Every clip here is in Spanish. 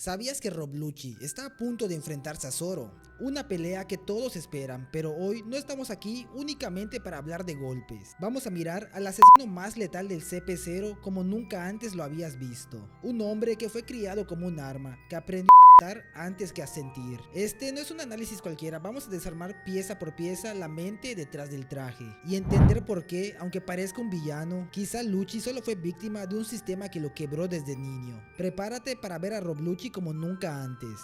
¿Sabías que Rob Lucci está a punto de enfrentarse a Zoro? Una pelea que todos esperan, pero hoy no estamos aquí únicamente para hablar de golpes. Vamos a mirar al asesino más letal del CP0 como nunca antes lo habías visto. Un hombre que fue criado como un arma, que aprendió a matar antes que a sentir. Este no es un análisis cualquiera, vamos a desarmar pieza por pieza la mente detrás del traje y entender por qué, aunque parezca un villano, quizá Lucci solo fue víctima de un sistema que lo quebró desde niño. Prepárate para ver a Rob Lucci como nunca antes.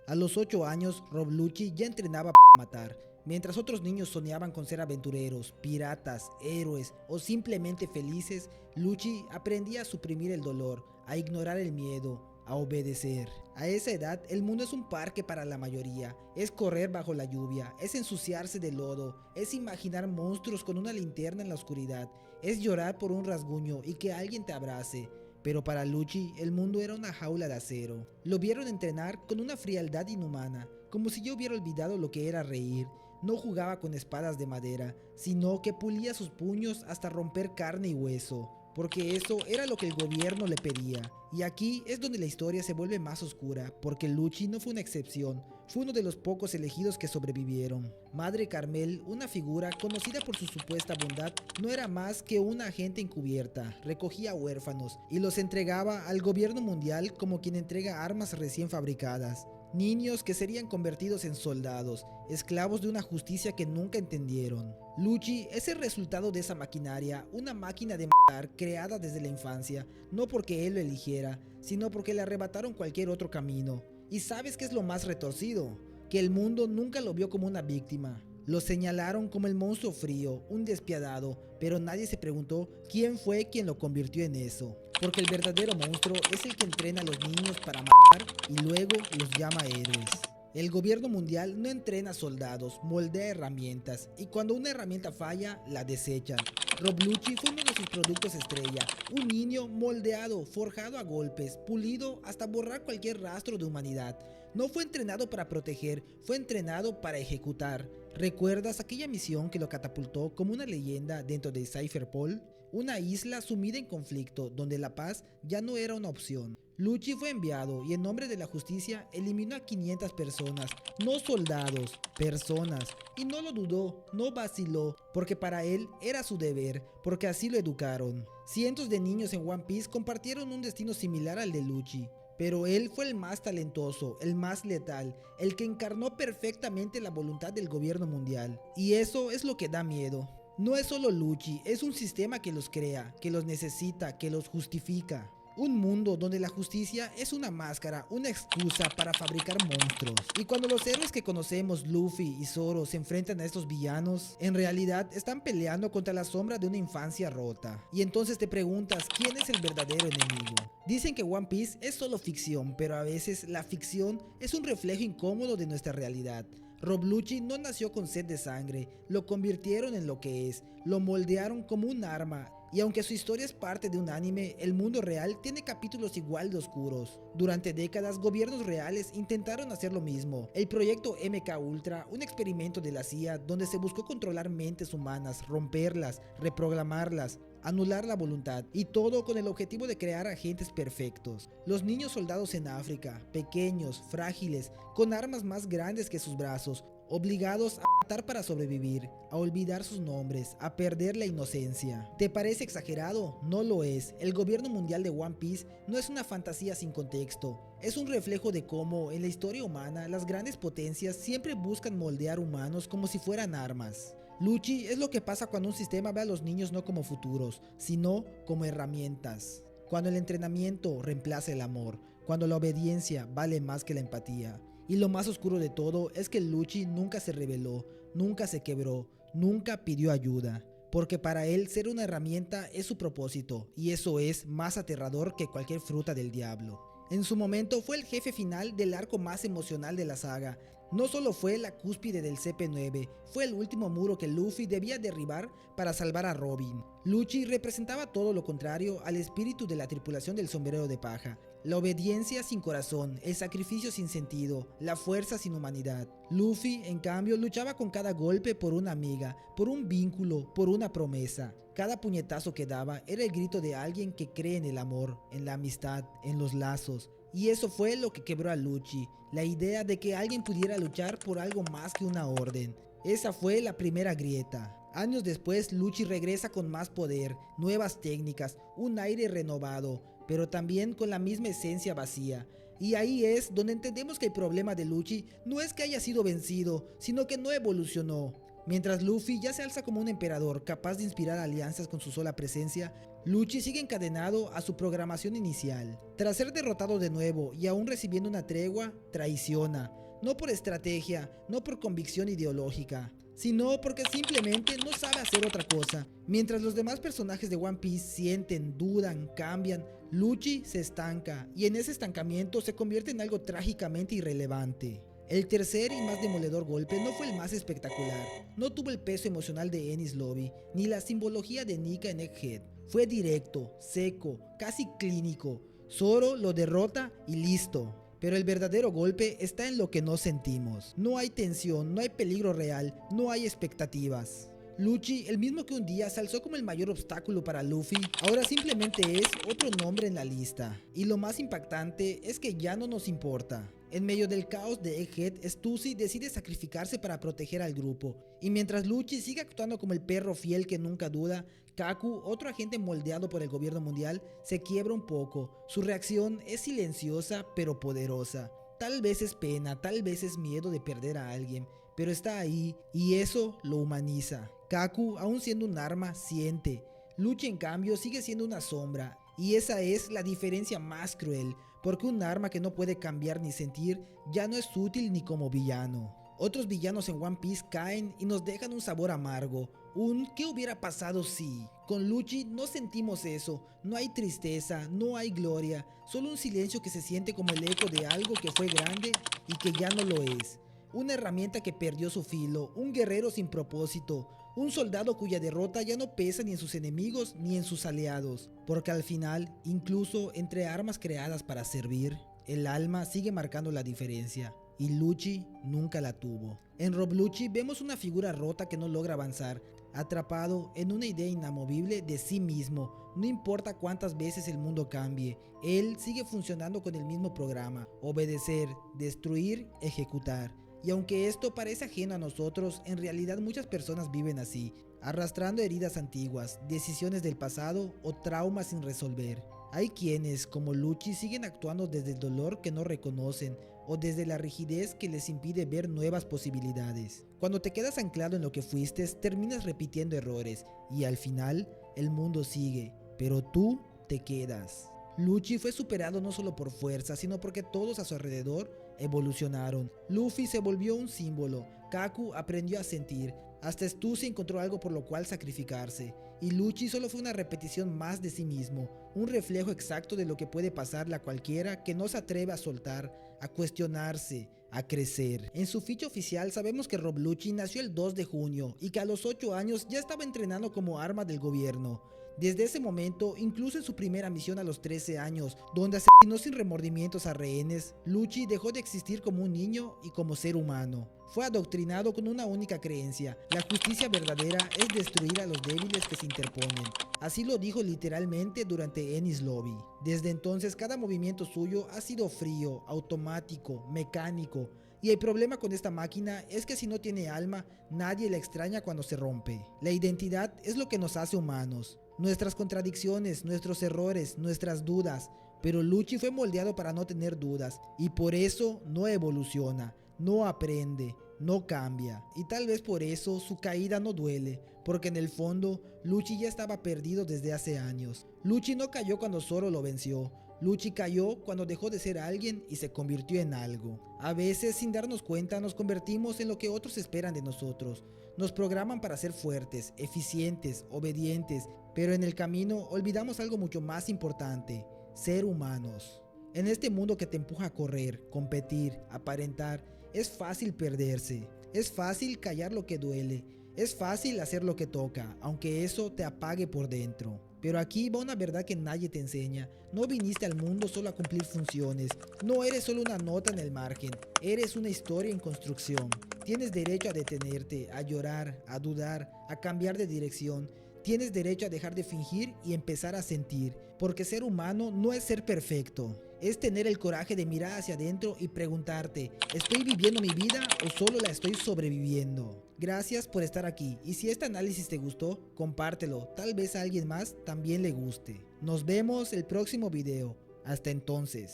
A los 8 años, Rob Lucci ya entrenaba para matar. Mientras otros niños soñaban con ser aventureros, piratas, héroes o simplemente felices, Lucci aprendía a suprimir el dolor, a ignorar el miedo, a obedecer. A esa edad, el mundo es un parque para la mayoría. Es correr bajo la lluvia, es ensuciarse de lodo, es imaginar monstruos con una linterna en la oscuridad, es llorar por un rasguño y que alguien te abrace. Pero para Lucci, el mundo era una jaula de acero. Lo vieron entrenar con una frialdad inhumana, como si yo hubiera olvidado lo que era reír. No jugaba con espadas de madera, sino que pulía sus puños hasta romper carne y hueso, porque eso era lo que el gobierno le pedía. Y aquí es donde la historia se vuelve más oscura, porque Lucci no fue una excepción, fue uno de los pocos elegidos que sobrevivieron. Madre Carmel, una figura conocida por su supuesta bondad, no era más que una agente encubierta. Recogía huérfanos y los entregaba al gobierno mundial como quien entrega armas recién fabricadas. Niños que serían convertidos en soldados, esclavos de una justicia que nunca entendieron. Lucci es el resultado de esa maquinaria, una máquina de matar creada desde la infancia, no porque él lo eligiera, sino porque le arrebataron cualquier otro camino. ¿Y sabes qué es lo más retorcido? Que el mundo nunca lo vio como una víctima. Lo señalaron como el monstruo frío, un despiadado, pero nadie se preguntó quién fue quien lo convirtió en eso. Porque el verdadero monstruo es el que entrena a los niños para matar y luego los llama héroes. El gobierno mundial no entrena soldados, moldea herramientas y cuando una herramienta falla, la desechan. Rob Lucci fue uno de sus productos estrella, un niño moldeado, forjado a golpes, pulido hasta borrar cualquier rastro de humanidad. No fue entrenado para proteger, fue entrenado para ejecutar. ¿Recuerdas aquella misión que lo catapultó como una leyenda dentro de Cypherpol? Una isla sumida en conflicto, donde la paz ya no era una opción. Lucci fue enviado y en nombre de la justicia eliminó a 500 personas, no soldados, personas. Y no lo dudó, no vaciló, porque para él era su deber, porque así lo educaron. Cientos de niños en One Piece compartieron un destino similar al de Lucci. Pero él fue el más talentoso, el más letal, el que encarnó perfectamente la voluntad del gobierno mundial. Y eso es lo que da miedo. No es solo Lucci, es un sistema que los crea, que los necesita, que los justifica. Un mundo donde la justicia es una máscara, una excusa para fabricar monstruos. Y cuando los héroes que conocemos, Luffy y Zoro, se enfrentan a estos villanos, en realidad están peleando contra la sombra de una infancia rota. Y entonces te preguntas, ¿quién es el verdadero enemigo? Dicen que One Piece es solo ficción, pero a veces la ficción es un reflejo incómodo de nuestra realidad. Rob Lucci no nació con sed de sangre, lo convirtieron en lo que es, lo moldearon como un arma. Y aunque su historia es parte de un anime, el mundo real tiene capítulos igual de oscuros. Durante décadas, gobiernos reales intentaron hacer lo mismo. El proyecto MK Ultra, un experimento de la CIA donde se buscó controlar mentes humanas, romperlas, reprogramarlas, anular la voluntad, y todo con el objetivo de crear agentes perfectos. Los niños soldados en África, pequeños, frágiles, con armas más grandes que sus brazos, obligados a matar para sobrevivir, a olvidar sus nombres, a perder la inocencia. ¿Te parece exagerado? No lo es. El gobierno mundial de One Piece no es una fantasía sin contexto. Es un reflejo de cómo, en la historia humana, las grandes potencias siempre buscan moldear humanos como si fueran armas. Lucci es lo que pasa cuando un sistema ve a los niños no como futuros, sino como herramientas. Cuando el entrenamiento reemplaza el amor, cuando la obediencia vale más que la empatía. Y lo más oscuro de todo es que Lucci nunca se rebeló, nunca se quebró, nunca pidió ayuda. Porque para él ser una herramienta es su propósito, y eso es más aterrador que cualquier fruta del diablo. En su momento fue el jefe final del arco más emocional de la saga. No solo fue la cúspide del CP9, fue el último muro que Luffy debía derribar para salvar a Robin. Lucci representaba todo lo contrario al espíritu de la tripulación del sombrero de paja. La obediencia sin corazón, el sacrificio sin sentido, la fuerza sin humanidad. Luffy, en cambio, luchaba con cada golpe por una amiga, por un vínculo, por una promesa. Cada puñetazo que daba era el grito de alguien que cree en el amor, en la amistad, en los lazos. Y eso fue lo que quebró a Lucci, la idea de que alguien pudiera luchar por algo más que una orden. Esa fue la primera grieta. Años después, Lucci regresa con más poder, nuevas técnicas, un aire renovado, pero también con la misma esencia vacía. Y ahí es donde entendemos que el problema de Lucci no es que haya sido vencido, sino que no evolucionó. Mientras Luffy ya se alza como un emperador capaz de inspirar alianzas con su sola presencia, Lucci sigue encadenado a su programación inicial. Tras ser derrotado de nuevo y aún recibiendo una tregua, traiciona. No por estrategia, no por convicción ideológica, sino porque simplemente no sabe hacer otra cosa. Mientras los demás personajes de One Piece sienten, dudan, cambian, Lucci se estanca y en ese estancamiento se convierte en algo trágicamente irrelevante. El tercer y más demoledor golpe no fue el más espectacular, no tuvo el peso emocional de Enies Lobby, ni la simbología de Nika en Egghead. Fue directo, seco, casi clínico. Zoro lo derrota y listo. Pero el verdadero golpe está en lo que no sentimos. No hay tensión, no hay peligro real, no hay expectativas. Lucci, el mismo que un día se alzó como el mayor obstáculo para Luffy, ahora simplemente es otro nombre en la lista. Y lo más impactante es que ya no nos importa. En medio del caos de Egghead, Stussy decide sacrificarse para proteger al grupo. Y mientras Lucci sigue actuando como el perro fiel que nunca duda, Kaku, otro agente moldeado por el gobierno mundial, se quiebra un poco. Su reacción es silenciosa pero poderosa. Tal vez es pena, tal vez es miedo de perder a alguien, pero está ahí y eso lo humaniza. Kaku, aún siendo un arma, siente. Lucci en cambio sigue siendo una sombra, y esa es la diferencia más cruel, porque un arma que no puede cambiar ni sentir ya no es útil ni como villano. Otros villanos en One Piece caen y nos dejan un sabor amargo, un ¿qué hubiera pasado si? Con Lucci no sentimos eso, no hay tristeza, no hay gloria, solo un silencio que se siente como el eco de algo que fue grande y que ya no lo es. Una herramienta que perdió su filo, un guerrero sin propósito, un soldado cuya derrota ya no pesa ni en sus enemigos ni en sus aliados, porque al final, incluso entre armas creadas para servir, el alma sigue marcando la diferencia, y Lucci nunca la tuvo. En Rob Lucci vemos una figura rota que no logra avanzar, atrapado en una idea inamovible de sí mismo, no importa cuántas veces el mundo cambie, él sigue funcionando con el mismo programa, obedecer, destruir, ejecutar. Y aunque esto parece ajeno a nosotros, en realidad muchas personas viven así, arrastrando heridas antiguas, decisiones del pasado o traumas sin resolver. Hay quienes, como Lucci, siguen actuando desde el dolor que no reconocen o desde la rigidez que les impide ver nuevas posibilidades. Cuando te quedas anclado en lo que fuiste, terminas repitiendo errores y al final el mundo sigue, pero tú te quedas. Lucci fue superado no solo por fuerza, sino porque todos a su alrededor evolucionaron. Luffy se volvió un símbolo, Kaku aprendió a sentir, hasta Stussy encontró algo por lo cual sacrificarse, y Lucci solo fue una repetición más de sí mismo, un reflejo exacto de lo que puede pasarle a cualquiera que no se atreve a soltar, a cuestionarse, a crecer. En su ficha oficial sabemos que Rob Lucci nació el 2 de junio y que a los 8 años ya estaba entrenando como arma del gobierno. Desde ese momento, incluso en su primera misión a los 13 años, donde asesinó sin remordimientos a rehenes, Lucci dejó de existir como un niño y como ser humano. Fue adoctrinado con una única creencia: la justicia verdadera es destruir a los débiles que se interponen. Así lo dijo literalmente durante Enies Lobby. Desde entonces cada movimiento suyo ha sido frío, automático, mecánico. Y el problema con esta máquina es que si no tiene alma, nadie la extraña cuando se rompe. La identidad es lo que nos hace humanos. Nuestras contradicciones, nuestros errores, nuestras dudas. Pero Lucci fue moldeado para no tener dudas y por eso no evoluciona, no aprende, no cambia. Y tal vez por eso su caída no duele, porque en el fondo Lucci ya estaba perdido desde hace años. Lucci no cayó cuando Zoro lo venció. Lucci cayó cuando dejó de ser alguien y se convirtió en algo. A veces, sin darnos cuenta, nos convertimos en lo que otros esperan de nosotros. Nos programan para ser fuertes, eficientes, obedientes, pero en el camino olvidamos algo mucho más importante: ser humanos. En este mundo que te empuja a correr, competir, aparentar, es fácil perderse. Es fácil callar lo que duele. Es fácil hacer lo que toca, aunque eso te apague por dentro. Pero aquí va una verdad que nadie te enseña. No viniste al mundo solo a cumplir funciones. No eres solo una nota en el margen. Eres una historia en construcción. Tienes derecho a detenerte, a llorar, a dudar, a cambiar de dirección. Tienes derecho a dejar de fingir y empezar a sentir, porque ser humano no es ser perfecto. Es tener el coraje de mirar hacia adentro y preguntarte, ¿estoy viviendo mi vida o solo la estoy sobreviviendo? Gracias por estar aquí, y si este análisis te gustó, compártelo, tal vez a alguien más también le guste. Nos vemos el próximo video. Hasta entonces.